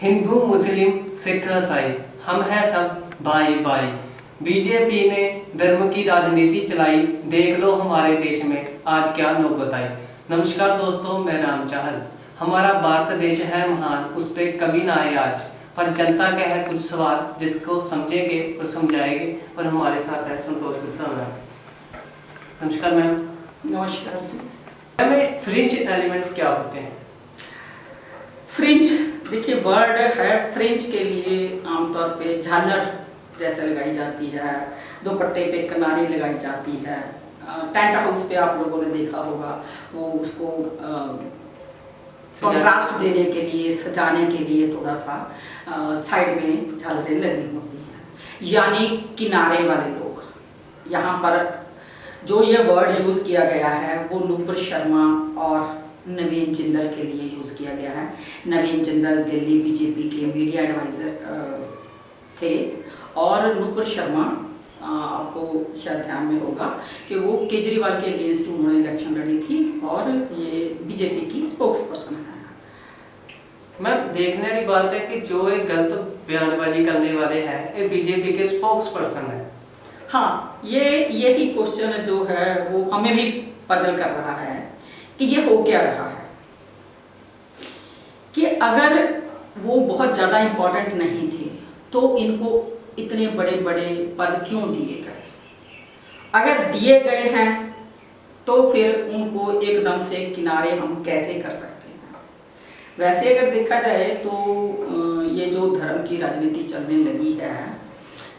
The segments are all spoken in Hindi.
हिंदू मुस्लिम सिख ईसाई हम हैं सब भाई भाई। बीजेपी ने धर्म की राजनीति चलाई, देख लो हमारे देश में आज क्या नौबत आई। नमस्कार दोस्तों, मैं राम चाहल। हमारा भारत देश है महान, उस पर कभी ना आए आज, पर जनता का है कुछ सवाल जिसको समझेंगे और समझाएंगे। और हमारे साथ है संतोष गुप्ता मैम। नमस्कार मैम। नमस्कार जी। मैम, फ्रिंज एलिमेंट क्या होते हैं? फ्रिंज, देखिए वर्ड है फ्रिंज के लिए आमतौर पे झालर जैसे लगाई जाती है, दुपट्टे पे किनारी लगाई जाती है। टेंट हाउस पे आप लोगों ने देखा होगा, वो उसको कॉन्ट्रास्ट देने के लिए, सजाने के लिए थोड़ा सा साइड में झालरें लगी होती हैं। यानी किनारे वाले लोग, यहाँ पर जो ये वर्ड यूज किया गया है वो नुपुर शर्मा और नवीन जिंदल के लिए यूज किया गया है। नवीन जिंदल दिल्ली बीजेपी के मीडिया एडवाइजर थे और नुपुर शर्मा आपको शायद ध्यान में होगा कि वो केजरीवाल के अगेंस्ट उन्होंने इलेक्शन लड़ी थी और ये बीजेपी की स्पोक्स पर्सन है। मैम, देखने वाली बात है कि जो एक गलत बयानबाजी करने वाले हैं ये बीजेपी के स्पोक्स पर्सन है। हाँ, यही क्वेश्चन जो है वो हमें भी पजल कर रहा है कि ये हो क्या रहा है, कि अगर वो बहुत ज़्यादा इम्पोर्टेंट नहीं थे तो इनको इतने बड़े बड़े पद क्यों दिए गए। अगर दिए गए हैं तो फिर उनको एकदम से किनारे हम कैसे कर सकते हैं। वैसे अगर देखा जाए तो ये जो धर्म की राजनीति चलने लगी है,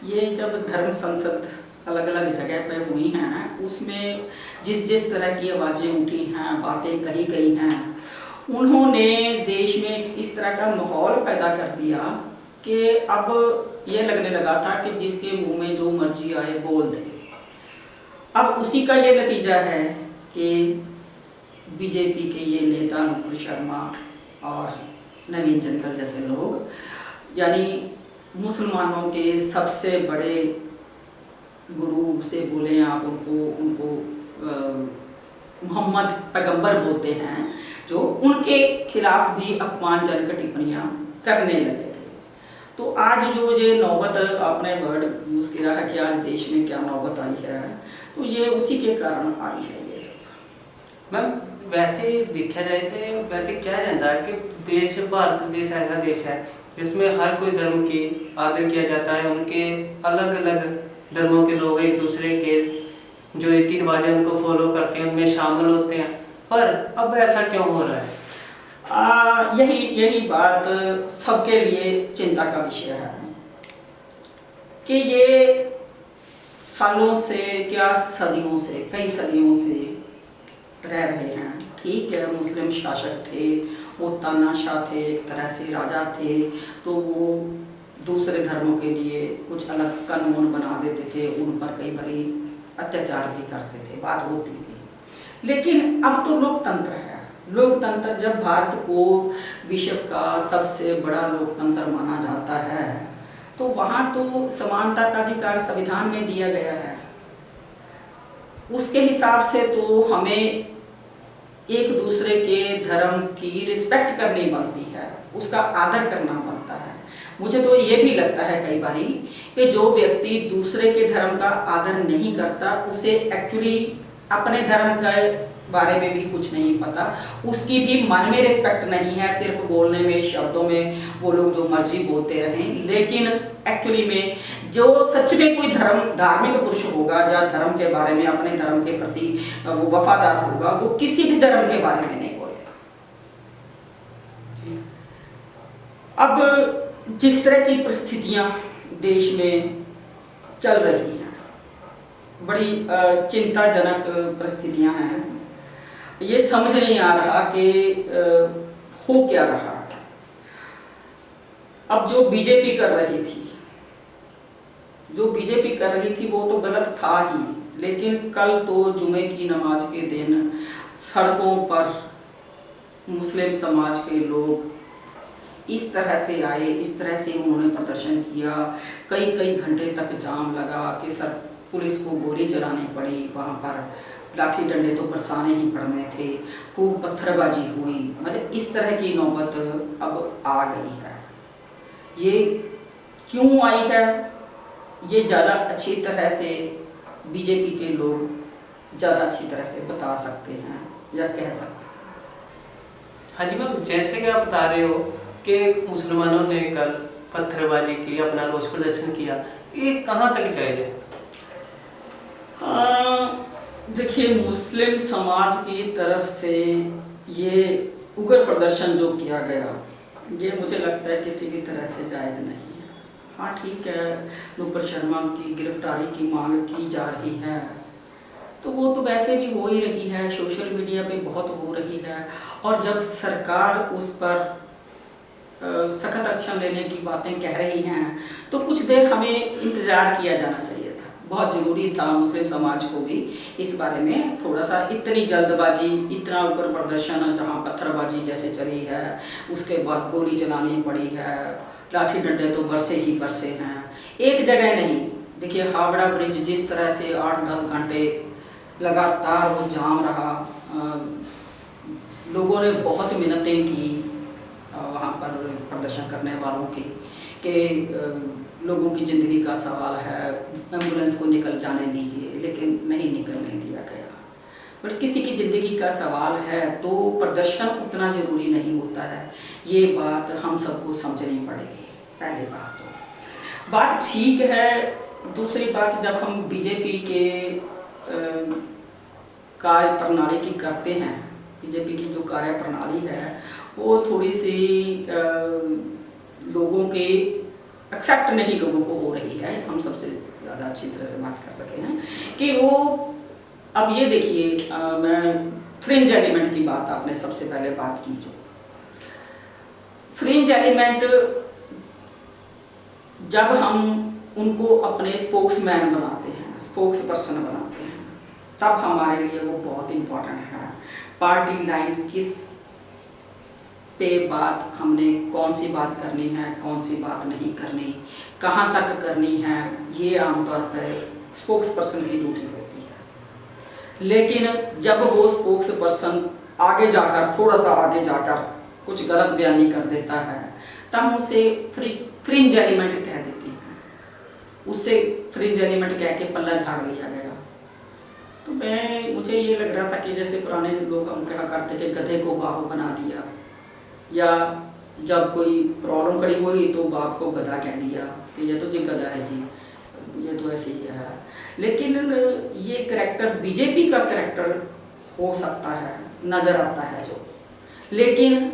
ये जब धर्म संसद अलग अलग जगह पर हुई हैं, उसमें जिस तरह की आवाज़ें उठी हैं, बातें कही गई हैं, उन्होंने देश में इस तरह का माहौल पैदा कर दिया कि अब ये लगने लगा था कि जिसके मुंह में जो मर्जी आए बोल दे। अब उसी का ये नतीजा है कि बीजेपी के ये नेता नुपुर शर्मा और नवीन जिंदल जैसे लोग, यानी मुसलमानों के सबसे बड़े गुरु से बोले आप उनको मोहम्मद पैगंबर बोलते हैं, जो उनके खिलाफ भी अपमानजनक टिप्पणियां करने लगे थे। तो आज जो ये नौबत, आपने वर्ड यूज किया है कि आज देश में क्या नौबत आई है, तो ये उसी के कारण आई है ये सब। मैम, वैसे देखा जाए तो वैसे क्या जाता है कि देश, भारत देश ऐसा देश है जिसमें हर कोई धर्म की आदर किया जाता है। उनके अलग अलग धर्मों के लोग एक दूसरे के जो रीति रिवाज है उनको फॉलो करते हैं, उनमें शामिल होते हैं। पर अब ऐसा क्यों हो रहा है? यही बात सबके लिए चिंता का विषय है कि ये सालों से, क्या सदियों से, कई सदियों से रह रहे हैं। ठीक है, मुस्लिम शासक थे, वो तानाशाह थे, एक तरह से राजा थे, तो वो दूसरे धर्मों के लिए कुछ अलग कानून बना देते थे, उन पर कई बारी अत्याचार भी करते थे, बात होती थी। लेकिन अब तो लोकतंत्र है। लोकतंत्र, जब भारत को विश्व का सबसे बड़ा लोकतंत्र माना जाता है तो वहाँ तो समानता का अधिकार संविधान में दिया गया है। उसके हिसाब से तो हमें एक दूसरे के धर्म की रिस्पेक्ट करनी बनती है, उसका आदर करना बनता है। मुझे तो ये भी लगता है कई बारी कि जो व्यक्ति दूसरे के धर्म का आदर नहीं करता, उसे एक्चुअली अपने धर्म के बारे में भी कुछ नहीं पता, उसकी भी मन में रिस्पेक्ट नहीं है। सिर्फ बोलने में, शब्दों में वो लोग जो मर्जी बोलते रहें, लेकिन एक्चुअली में जो सच में कोई धार्मिक पुरुष होगा, जो धर्म के बारे में, अपने धर्म के प्रति वो वफादार होगा, वो किसी भी धर्म के बारे में नहीं बोलेगा। अब जिस तरह की परिस्थितियां देश में चल रही हैं, बड़ी चिंताजनक परिस्थितियां हैं। ये समझ नहीं आ रहा कि हो क्या रहा है। अब जो बीजेपी कर रही थी वो तो गलत था ही, लेकिन कल तो जुमे की नमाज के दिन सड़कों पर मुस्लिम समाज के लोग इस तरह से आए, इस तरह से उन्होंने प्रदर्शन किया। कई घंटे तक जाम लगा कि सब पुलिस को गोली चलानी पड़ी, वहाँ पर लाठी डंडे तो बरसाने ही पड़ने थे, खूब पत्थरबाजी हुई। मतलब इस तरह की नौबत अब आ गई है। ये क्यों आई है, ये ज़्यादा अच्छी तरह से बीजेपी के लोग ज़्यादा अच्छी तरह से बता सकते हैं या कह सकते हैं। हाँ जी मैम, जैसे कि आप बता रहे हो कि मुसलमानों ने कल पत्थरबाजी की, अपना रोष प्रदर्शन किया, ये कहाँ तक जायज है? देखिए, मुस्लिम समाज की तरफ से ये उग्र प्रदर्शन जो किया गया, ये मुझे लगता है किसी भी तरह से जायज़ नहीं है। हाँ ठीक है, नुपुर शर्मा की गिरफ्तारी की मांग की जा रही है, तो वो तो वैसे भी हो ही रही है, सोशल मीडिया पे बहुत हो रही है। और जब सरकार उस पर सख्त एक्शन लेने की बातें कह रही हैं, तो कुछ देर हमें इंतज़ार किया जाना चाहिए था। बहुत ज़रूरी था मुस्लिम समाज को भी इस बारे में थोड़ा सा, इतनी जल्दबाजी, इतना ऊपर प्रदर्शन जहाँ पत्थरबाजी जैसे चली है, उसके बाद गोली चलानी पड़ी है, लाठी डंडे तो बरसे ही बरसे हैं, एक जगह नहीं। देखिए, हावड़ा ब्रिज जिस तरह से 8-10 घंटे लगातार वो जाम रहा, लोगों ने बहुत मिन्नतें की वहाँ पर प्रदर्शन करने वालों की कि लोगों की ज़िंदगी का सवाल है, एम्बुलेंस को निकल जाने दीजिए, लेकिन नहीं निकलने दिया गया। बट किसी की ज़िंदगी का सवाल है तो प्रदर्शन उतना ज़रूरी नहीं होता है, ये बात हम सबको समझनी पड़ेगी। पहली बात ठीक है। दूसरी बात, जब हम बीजेपी के कार्य प्रणाली की करते हैं, बीजेपी की जो कार्य प्रणाली है वो थोड़ी सी लोगों के एक्सेप्ट नहीं लोगों को हो रही है। हम सबसे ज़्यादा अच्छी तरह से बात कर सके हैं कि वो, अब ये देखिए, मैं फ्रिंज एलिमेंट की बात, आपने सबसे पहले बात की, जो फ्रिंज एलिमेंट, जब हम उनको अपने स्पोक्समैन बनाते हैं, स्पोक्स पर्सन बनाते हैं, तब हमारे लिए वो बहुत इम्पोर्टेंट है। पार्टी लाइन किस पे बात, हमने कौन सी बात करनी है, कौन सी बात नहीं करनी, कहाँ तक करनी है, ये आमतौर पर स्पोक्स पर्सन की ड्यूटी होती है। लेकिन जब वो स्पोक्स पर्सन आगे जाकर, थोड़ा सा आगे जाकर कुछ गलत बयानी कर देता है, तब उसे फ्रिंज एलिमेंट कह देती हैं, उससे फ्रिंज एलिमेंट कह के पल्ला झाड़ लिया गया। तो मुझे ये लग रहा था कि जैसे पुराने लोग हम कहा करते कि गधे को बाप बना दिया, या जब कोई प्रॉब्लम खड़ी हुई तो बाप को गधा कह दिया कि ये तो जी गधा है जी, ये तो ऐसे ही है। लेकिन ये करैक्टर बीजेपी का करैक्टर हो सकता है, नज़र आता है जो, लेकिन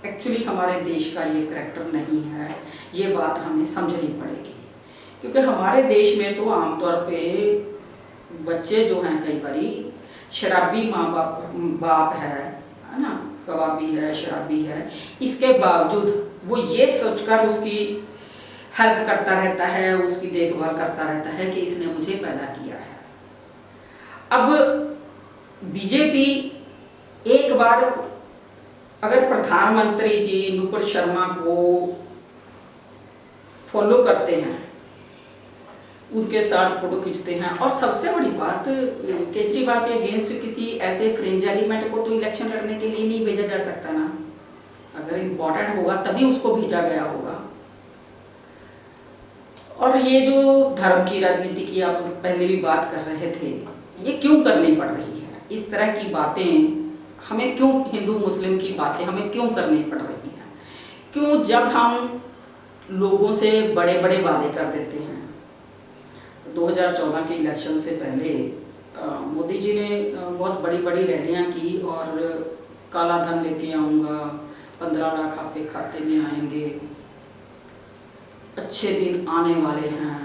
एक्चुअली हमारे देश का ये करैक्टर नहीं है। ये बात हमें समझनी पड़ेगी, क्योंकि हमारे देश में तो आमतौर पे बच्चे जो हैं, कई बारी शराबी माँ बाप है ना, कबाबी है, शराबी है, इसके बावजूद वो ये सोचकर उसकी हेल्प करता रहता है, उसकी देखभाल करता रहता है कि इसने मुझे पैदा किया है। अब बीजेपी एक बार अगर प्रधानमंत्री जी नुपुर शर्मा को फॉलो करते हैं, उसके साथ फोटो खींचते हैं, और सबसे बड़ी बात, केजरीवाल के अगेंस्ट किसी ऐसे फ्रिंज एलिमेंट को तो इलेक्शन लड़ने के लिए नहीं भेजा जा सकता ना। अगर इम्पोर्टेंट होगा तभी उसको भेजा गया होगा। और ये जो धर्म की राजनीति की आप पहले भी बात कर रहे थे, ये क्यों करनी पड़ रही है? इस तरह की बातें हमें क्यों, हिंदू मुस्लिम की बातें हमें क्यों करनी पड़ रही हैं? क्यों, जब हम लोगों से बड़े बड़े वादे कर देते हैं। 2014 के इलेक्शन से पहले मोदी जी ने बहुत बड़ी बड़ी रैलियां की और काला धन लेके आऊँगा, 15 लाख आपके खाते में आएंगे, अच्छे दिन आने वाले हैं।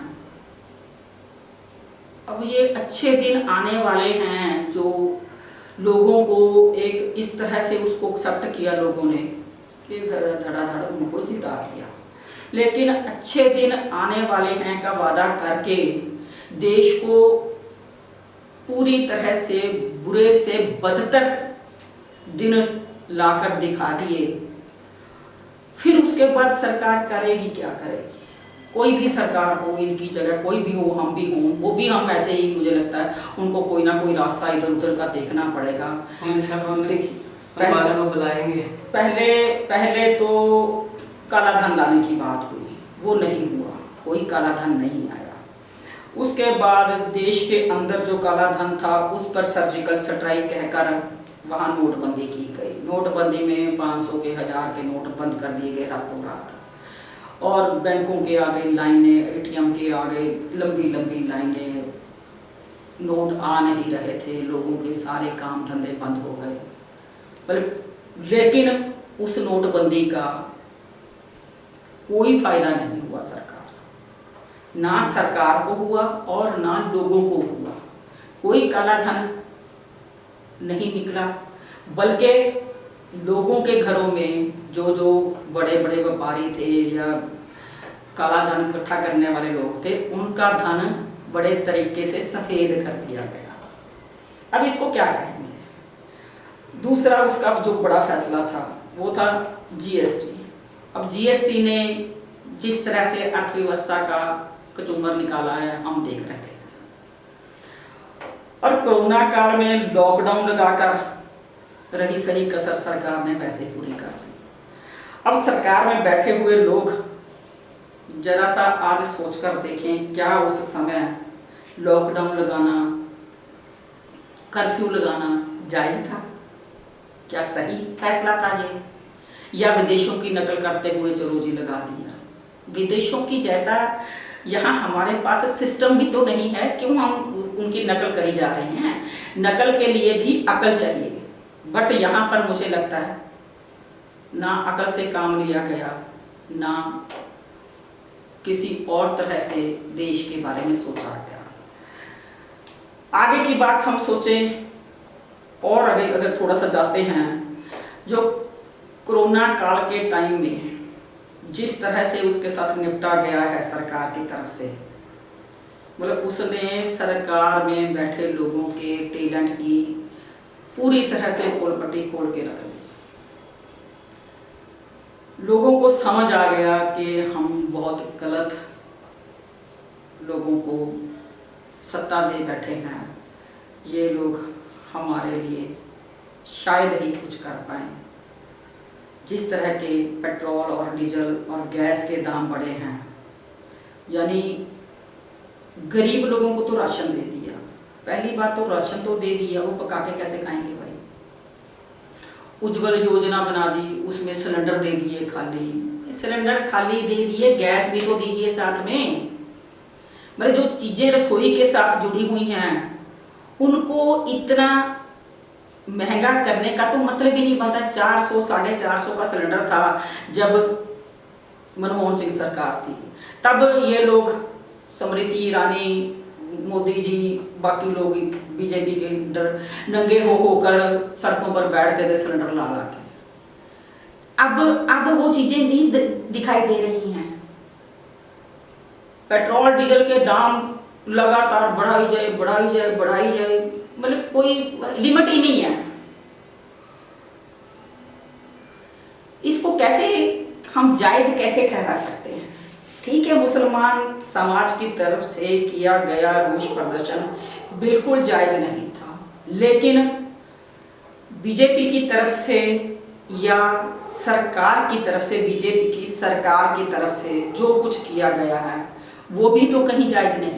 अब ये अच्छे दिन आने वाले हैं जो लोगों को एक इस तरह से उसको एक्सेप्ट किया लोगों ने कि धड़ाधड़ उनको जिता दिया। लेकिन अच्छे दिन आने वाले हैं का वादा करके देश को पूरी तरह से बुरे से बदतर दिन लाकर दिखा दिए। फिर उसके बाद सरकार करेगी क्या करेगी? कोई भी सरकार हो, इनकी जगह कोई भी हो, हम भी हों, वो भी हम ऐसे ही, मुझे लगता है उनको कोई ना कोई रास्ता इधर उधर का देखना पड़ेगा। देखिए, बुलाएंगे। पहले तो काला धन लाने की बात हुई, वो नहीं हुआ, कोई काला धन नहीं आया। उसके बाद देश के अंदर जो काला धन था उस पर सर्जिकल स्ट्राइक कहकर वहाँ नोटबंदी की गई। नोटबंदी में 500 के 1000 के नोट बंद कर दिए गए रातों रात, और बैंकों के आगे लाइनें, एटीएम के आगे लंबी लंबी लाइनें, नोट आ नहीं रहे थे, लोगों के सारे काम धंधे बंद हो गए। लेकिन उस नोटबंदी का कोई फायदा नहीं हुआ सरकार, ना सरकार को हुआ और ना लोगों को हुआ। कोई काला धन नहीं निकला, बल्कि लोगों के घरों में जो जो बड़े बड़े व्यापारी थे या काला धन इकट्ठा करने वाले लोग थे, उनका धन बड़े तरीके से सफेद कर दिया गया। अब इसको क्या कहेंगे। दूसरा उसका जो बड़ा फैसला था वो था जीएसटी। अब जीएसटी ने जिस तरह से अर्थव्यवस्था का कचूमर निकाला है हम देख रहे थे, और कोरोना काल में लॉकडाउन लगाकर रही सही कसर सरकार ने वैसे पूरी कर दी। अब सरकार में बैठे हुए लोग जरा सा आज सोचकर देखें, क्या उस समय लॉकडाउन लगाना, कर्फ्यू लगाना जायज था? क्या सही फैसला था ये? या विदेशों की नकल करते हुए चलो जी लगा दिया? विदेशों की जैसा यहाँ हमारे पास सिस्टम भी तो नहीं है, क्यों हम उनकी नकल करी जा रहे हैं? नकल के लिए भी अकल चाहिए, बट यहाँ पर मुझे लगता है ना अकल से काम लिया गया, ना किसी और तरह से देश के बारे में सोचा गया। आगे की बात हम सोचें और आगे अगर थोड़ा सा जाते हैं, जो कोरोना काल के टाइम में जिस तरह से उसके साथ निपटा गया है सरकार की तरफ से, मतलब उसने सरकार में बैठे लोगों के टैलेंट की पूरी तरह से पोलपट्टी खोल के रख दी। लोगों को समझ आ गया कि हम बहुत गलत लोगों को सत्ता दे बैठे हैं, ये लोग हमारे लिए शायद ही कुछ कर पाएं। जिस तरह के पेट्रोल और डीजल और गैस के दाम बढ़े हैं, यानी गरीब लोगों को तो राशन दे दिया। पहली बात तो राशन तो दे दिया, वो पका के कैसे खाएंगे भाई? उज्ज्वल योजना बना दी, उसमें सिलेंडर दे दिए खाली। सिलेंडर खाली दे दिए, गैस भी तो दीजिए साथ में। मतलब जो चीजें रसोई के साथ जुड़ी हुई हैं उनको इतना महंगा करने का तो मतलब ही नहीं बनता। 400 450 का सिलेंडर था जब मनमोहन सिंह सरकार थी, तब ये लोग स्मृति ईरानी, मोदी जी, बाकी लोग बीजेपी के लीडर नंगे हो होकर सड़कों पर बैठते थे सिलेंडर ला ला के। अब वो चीजें नहीं दिखाई दे रही हैं। पेट्रोल डीजल के दाम लगातार बढ़ाई जाए बढ़ाई जाए बढ़ाई जाए, मतलब कोई लिमिट ही नहीं है। इसको कैसे हम जायज कैसे ठहरा सकते हैं? ठीक है, मुसलमान समाज की तरफ से किया गया रोष प्रदर्शन बिल्कुल जायज नहीं था, लेकिन बीजेपी की तरफ से या सरकार की तरफ से, बीजेपी की सरकार की तरफ से जो कुछ किया गया है वो भी तो कहीं जायज नहीं